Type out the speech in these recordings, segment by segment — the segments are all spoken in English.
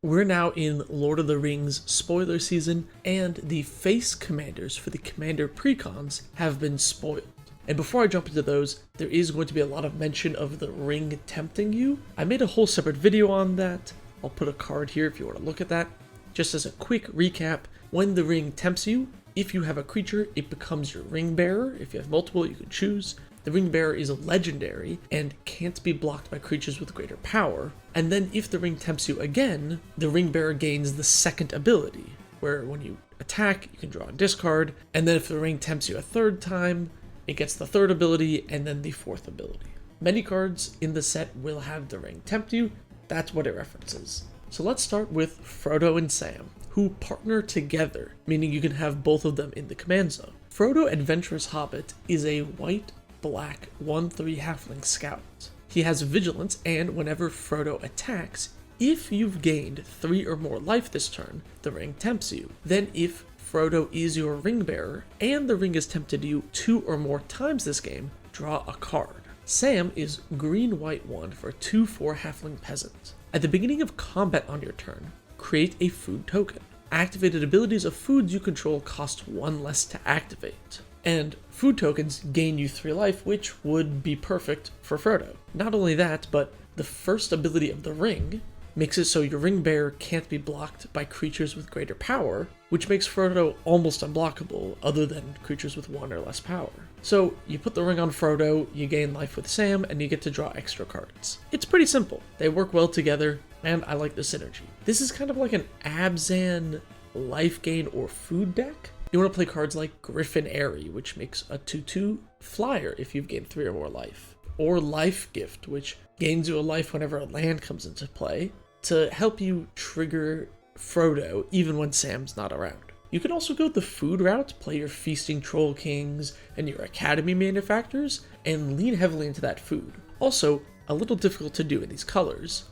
We're now in Lord of the Rings spoiler season, and the face commanders for the commander precons have been spoiled. And before I jump into those, there is going to be a lot of mention of the ring tempting you. I made a whole separate video on that. I'll put a card here if you want to look at that. Just as a quick recap, when the ring tempts you, if you have a creature, it becomes your ring bearer. If you have multiple, you can choose. The ring bearer is legendary and can't be blocked by creatures with greater power. And then if the ring tempts you again, the ring bearer gains the second ability, where when you attack, you can draw and discard. And then if the ring tempts you a third time, it gets the third ability and then the fourth ability. Many cards in the set will have the ring tempt you. That's what it references. So let's start with Frodo and Sam, who partner together, meaning you can have both of them in the command zone. Frodo, Adventurous Hobbit, is a white-black 1/3 halfling scout. He has vigilance, and whenever Frodo attacks, if you've gained 3 or more life this turn, the ring tempts you. Then if Frodo is your ring bearer, and the ring has tempted you 2 or more times this game, draw a card. Sam is green-white 1 for 2/4 halfling peasant. At the beginning of combat on your turn, create a food token. Activated abilities of foods you control cost 1 less to activate. And food tokens gain you 3 life, which would be perfect for Frodo. Not only that, but the first ability of the ring makes it so your ring bearer can't be blocked by creatures with greater power, which makes Frodo almost unblockable, other than creatures with 1 or less power. So you put the ring on Frodo, you gain life with Sam, and you get to draw extra cards. It's pretty simple. They work well together, and I like the synergy. This is kind of like an Abzan life gain or food deck. You want to play cards like Griffin Airy, which makes a 2/2 flyer if you've gained 3 or more life. Or Life Gift, which gains you a life whenever a land comes into play, to help you trigger Frodo even when Sam's not around. You can also go the food route, play your Feasting Troll Kings and your Academy Manufacturers, and lean heavily into that food. Also, a little difficult to do in these colors,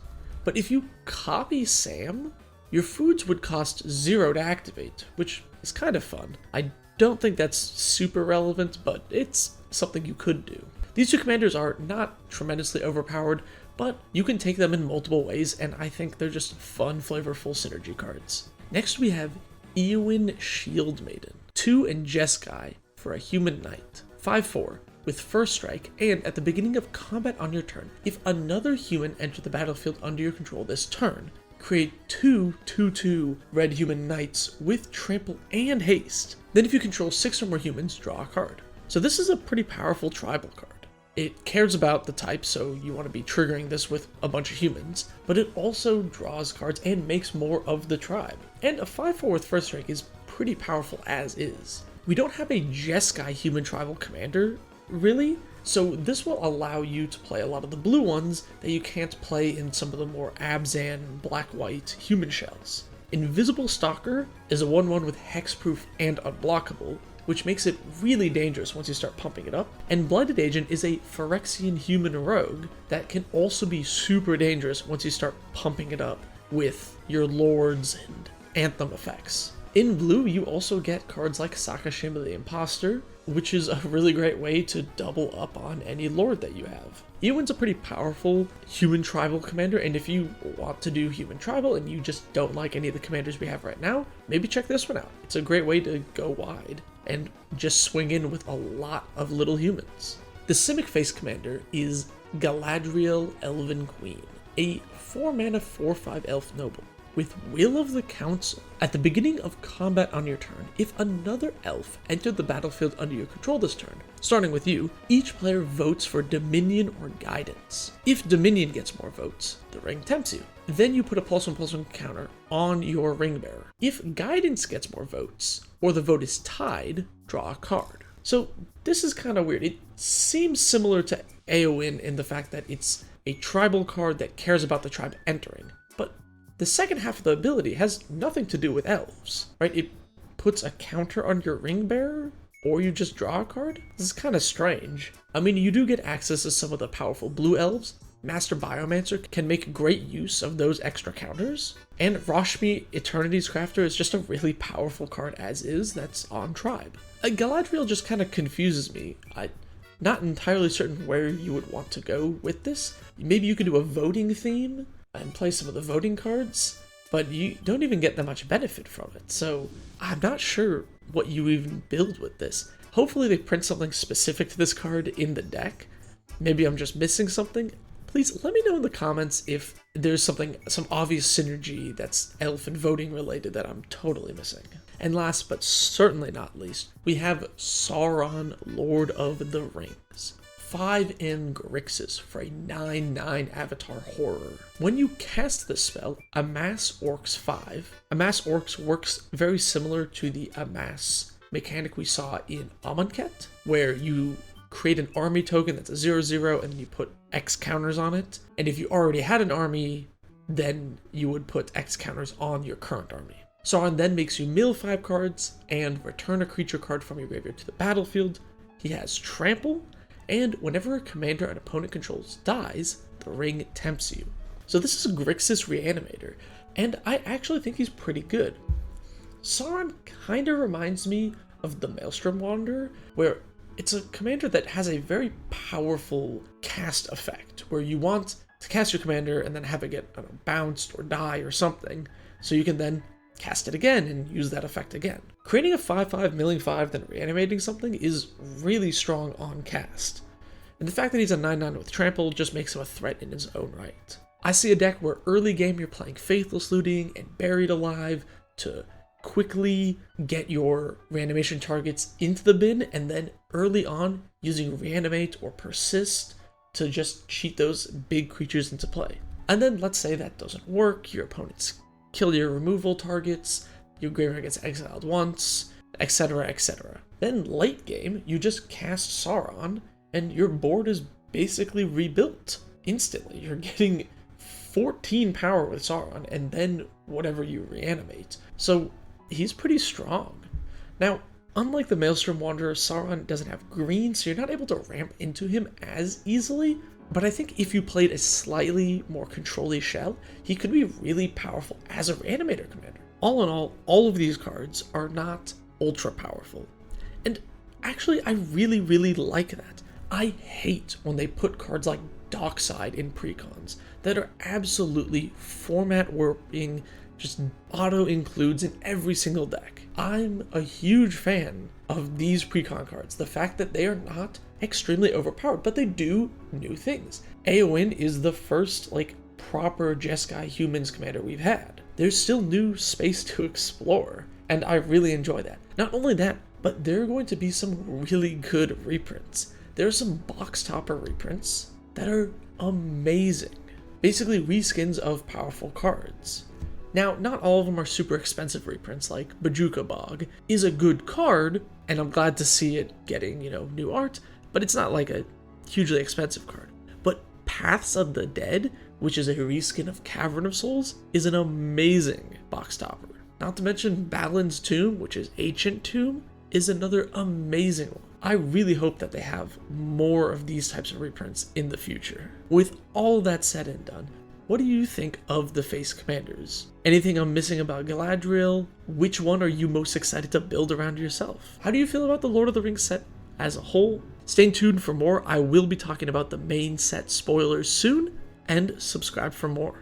but if you copy Sam, your foods would cost 0 to activate, which is kind of fun. I don't think that's super relevant, but it's something you could do. These two commanders are not tremendously overpowered, but you can take them in multiple ways, and I think they're just fun, flavorful synergy cards. Next we have Ewan Shield Maiden, 2 and Jeskai for a human knight, 5/4 with first strike, and at the beginning of combat on your turn, if another human enters the battlefield under your control this turn, create 2 2/2 red human knights with trample and haste. Then if you control 6 or more humans, draw a card. So this is a pretty powerful tribal card. It cares about the type, so you want to be triggering this with a bunch of humans, but it also draws cards and makes more of the tribe. And a 5/4 with first strike is pretty powerful as is. We don't have a Jeskai human tribal commander, really, so this will allow you to play a lot of the blue ones that you can't play in some of the more Abzan black-white human shells. Invisible Stalker is a 1/1 with hexproof and unblockable, which makes it really dangerous once you start pumping it up. And Blinded Agent is a Phyrexian human rogue that can also be super dangerous once you start pumping it up with your lords and anthem effects. In blue, you also get cards like Sakashima the Imposter, which is a really great way to double up on any lord that you have. Ewan's a pretty powerful human tribal commander, and if you want to do human tribal and you just don't like any of the commanders we have right now, maybe check this one out. It's a great way to go wide and just swing in with a lot of little humans. The Simic Face commander is Galadriel Elven Queen, a 4-mana 4/5 elf noble with Will of the Council. At the beginning of combat on your turn, if another elf entered the battlefield under your control this turn, starting with you, each player votes for Dominion or Guidance. If Dominion gets more votes, the ring tempts you. Then you put a +1/+1 counter on your ring bearer. If Guidance gets more votes, or the vote is tied, draw a card. So this is kind of weird. It seems similar to Eowyn in the fact that it's a tribal card that cares about the tribe entering, but the second half of the ability has nothing to do with elves, right? It puts a counter on your ring bearer, or you just draw a card? This is kind of strange. I mean, you do get access to some of the powerful blue elves. Master Biomancer can make great use of those extra counters, and Rashmi Eternity's Crafter is just a really powerful card as is that's on tribe. Galadriel just kind of confuses me. I'm not entirely certain where you would want to go with this. Maybe you could do a voting theme and play some of the voting cards, but you don't even get that much benefit from it. So I'm not sure what you even build with this. Hopefully they print something specific to this card in the deck. Maybe I'm just missing something. Please let me know in the comments if there's some obvious synergy that's elf and voting related that I'm totally missing. And last but certainly not least, we have Sauron, Lord of the Rings. 5 in Grixis for a 9/9 Avatar Horror. When you cast this spell, Amass Orcs 5. Amass Orcs works very similar to the Amass mechanic we saw in Amonkhet, where you create an army token that's a 0/0 and you put X counters on it. And if you already had an army, then you would put X counters on your current army. Sauron then makes you mill 5 cards and return a creature card from your graveyard to the battlefield. He has Trample, and whenever a commander an opponent controls dies, the ring tempts you. So this is a Grixis Reanimator, and I actually think he's pretty good. Sauron kind of reminds me of the Maelstrom Wanderer, where it's a commander that has a very powerful cast effect, where you want to cast your commander and then have it get, I don't know, bounced or die or something, so you can then cast it again and use that effect again. Creating a 5/5, milling 5, then reanimating something is really strong on cast. And the fact that he's a 9/9 with Trample just makes him a threat in his own right. I see a deck where early game you're playing Faithless Looting and Buried Alive to quickly get your reanimation targets into the bin, and then early on using Reanimate or Persist to just cheat those big creatures into play. And then let's say that doesn't work, your opponents kill your removal targets, your graveyard gets exiled once, etc, etc. Then late game, you just cast Sauron, and your board is basically rebuilt instantly. You're getting 14 power with Sauron, and then whatever you reanimate. So he's pretty strong. Now, unlike the Maelstrom Wanderer, Sauron doesn't have green, so you're not able to ramp into him as easily. But I think if you played a slightly more control-y shell, he could be really powerful as a Reanimator commander. All in all of these cards are not ultra powerful. And actually, I really like that. I hate when they put cards like Dockside in precons that are absolutely format warping, just auto-includes in every single deck. I'm a huge fan of these precon cards. The fact that they are not extremely overpowered, but they do new things. Ewan is the first, proper Jeskai humans commander we've had. There's still new space to explore, and I really enjoy that. Not only that, but there are going to be some really good reprints. There are some box topper reprints that are amazing. Basically reskins of powerful cards. Now, not all of them are super expensive reprints, like Bajuka Bog is a good card, and I'm glad to see it getting, new art, but it's not like a hugely expensive card. But Paths of the Dead, which is a reskin of Cavern of Souls, is an amazing box topper. Not to mention Balin's Tomb, which is Ancient Tomb, is another amazing one. I really hope that they have more of these types of reprints in the future. With all that said and done, what do you think of the face commanders? Anything I'm missing about Galadriel? Which one are you most excited to build around yourself? How do you feel about the Lord of the Rings set as a whole? Stay tuned for more. I will be talking about the main set spoilers soon, and subscribe for more.